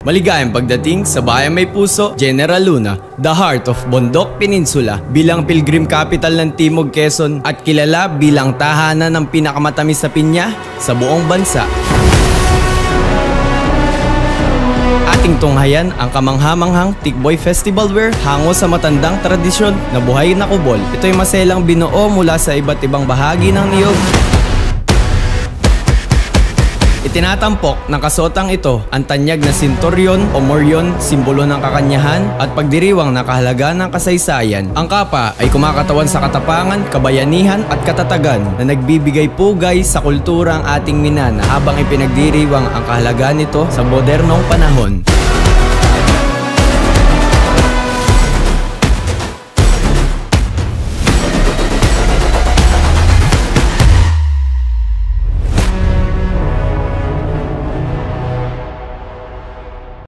Maligayang pagdating sa Bayang May Puso, General Luna, the heart of Bondok Peninsula, bilang pilgrim capital ng Timog Quezon at kilala bilang tahanan ng pinakamatamis na pinya sa buong bansa. Ating tunghayan ang kamanghamanghang Tikboy Festival where hango sa matandang tradisyon na buhay na kubol. Ito'y maselang binuo mula sa iba't ibang bahagi ng niyog. Itinatampok ng kasuotang ito ang tanyag na sinturyon o moryon, simbolo ng kakanyahan at pagdiriwang na kahalagaan ng kasaysayan. Ang kapa ay kumakatawan sa katapangan, kabayanihan at katatagan na nagbibigay pugay sa kulturang ating minana habang ipinagdiriwang ang kahalagaan nito sa modernong panahon.